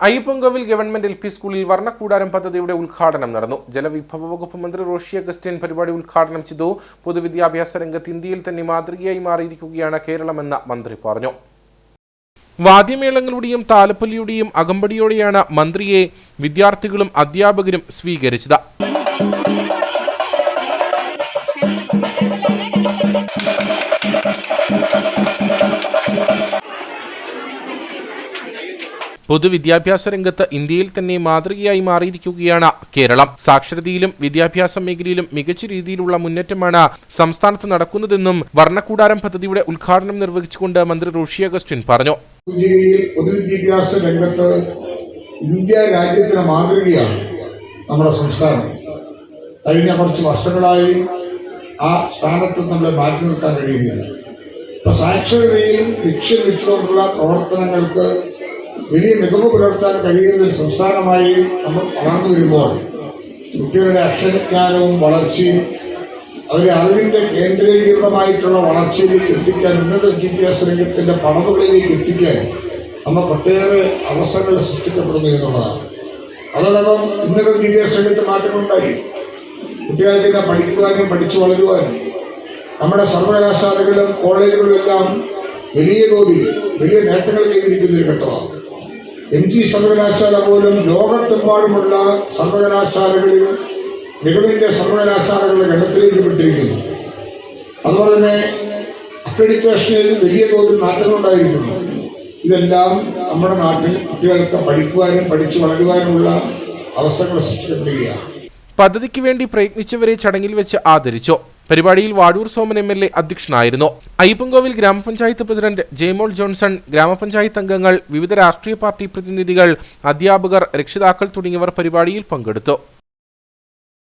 Ayyappancoil government LP. സ്കൂളിൽ വർണ്ണക്കൂടാരം പദ്ധതിയുടെ ഉദ്ഘാടനം നടന്നു. ജലവിഭവ വകുപ്പ് മന്ത്രി റോഷി അഗസ്റ്റിൻ പരിപാടി ഉദ്ഘാടനം ചെയ്തു. പൊതുവിദ്യാഭ്യാസ രംഗത്ത് ഇന്ത്യയിൽ തന്നെ മാതൃകയായി മാറിയിരിക്കുകയാണ് കേരളമെന്ന് മന്ത്രി പറഞ്ഞു. വാദ്യമേളങ്ങളുടെയും താലപ്പൊലിയുടെയും അകമ്പടിയോടെയാണ് മന്ത്രിയെ വിദ്യാർത്ഥികളും അധ്യാപകരും സ്വീകരിച്ചത്. പൊതുവിദ്യാഭ്യാസ രംഗത്ത് ഇന്ത്യയിൽ തന്നെ മാതൃകയായി മാറിയിരിക്കുകയാണ് കേരളം. സാക്ഷരതയിലും വിദ്യാഭ്യാസ മേഖലയിലും മികച്ച രീതിയിലുള്ള മുന്നേറ്റമാണ് സംസ്ഥാനത്ത് നടക്കുന്നതെന്നും വർണ്ണക്കൂടാരം പദ്ധതിയുടെ ഉദ്ഘാടനം നിർവഹിച്ചുകൊണ്ട് മന്ത്രി റോഷി അഗസ്റ്റിൻ പറഞ്ഞു. പൊതുവിദ്യാഭ്യാസ രംഗത്ത് ഇന്ത്യ രാജ്യത്തിന് മാതൃകയാണ് നമ്മുടെ സംസ്ഥാനം. കഴിഞ്ഞ കുറച്ച് വർഷങ്ങളായി ആ സ്ഥാനത്ത് നമ്മളെ മാറ്റി നിർത്താൻ കഴിയുന്നില്ല. ഇപ്പൊ സാക്ഷരതയിൽ ലക്ഷ്യം വെച്ചുകൊണ്ടുള്ള പ്രവർത്തനങ്ങൾക്ക് വലിയ മികവ് പുലർത്താൻ കഴിയുന്ന ഒരു സംസ്ഥാനമായി നമ്മൾ വളർന്നു വരുമ്പോൾ കുട്ടികളുടെ അക്ഷരജ്ഞാനവും വളർച്ചയും അവരെ അറിവിന്റെ കേന്ദ്രീകൃതമായിട്ടുള്ള വളർച്ചയിലേക്ക് എത്തിക്കാൻ, ഉന്നത വിദ്യാഭ്യാസ രംഗത്തിന്റെ പടവുകളിലേക്ക് എത്തിക്കാൻ നമ്മൾ ഒട്ടേറെ അവസരങ്ങൾ സൃഷ്ടിക്കപ്പെടുന്നു എന്നുള്ളതാണ്. അതോടൊപ്പം ഉന്നത വിദ്യാഭ്യാസ രംഗത്ത് മാറ്റങ്ങളുണ്ടായി. കുട്ടികൾക്ക് പഠിക്കുവാനും പഠിച്ചു വളരുവാനും നമ്മുടെ സർവകലാശാലകളും കോളേജുകളും എല്ലാം വലിയ തോതിൽ വലിയ നേട്ടങ്ങൾ കൈവരിക്കുന്ന ഒരു ഘട്ടമാണ്. MG സർവകലാശാല പോലും ലോകത്തെമ്പാടുമുള്ള സർവകലാശാലകളിൽ മികവിന്റെ സർവകലാശാലകളുടെ ഗണത്തിലേക്ക് പെട്ടിരിക്കുന്നു. അതുപോലെ തന്നെ അക്രഡിറ്റേഷനിൽ വലിയ തോതിൽ മാറ്റങ്ങളുണ്ടായിരിക്കുന്നു. ഇതെല്ലാം നമ്മുടെ നാട്ടിൽ കുട്ടികൾക്ക് പഠിക്കുവാനും പഠിച്ചു വളരുവാനുമുള്ള അവസരങ്ങൾ സൃഷ്ടിക്കപ്പെടുകയാണ്. പദ്ധതിക്ക് വേണ്ടി പ്രയത്നിച്ചവരെ ചടങ്ങിൽ വെച്ച് ആദരിച്ചു. പരിപാടിയിൽ വാഴൂർ സോമൻ MLA അധ്യക്ഷനായിരുന്നു. അയ്യപ്പൻകോവിൽ ഗ്രാമപഞ്ചായത്ത് പ്രസിഡന്റ് ജയമോൾ ജോൺസൺ, ഗ്രാമപഞ്ചായത്ത് അംഗങ്ങൾ, വിവിധ രാഷ്ട്രീയ പാർട്ടി പ്രതിനിധികൾ, അധ്യാപകർ, രക്ഷിതാക്കൾ തുടങ്ങിയവർ പരിപാടിയിൽ പങ്കെടുത്തു.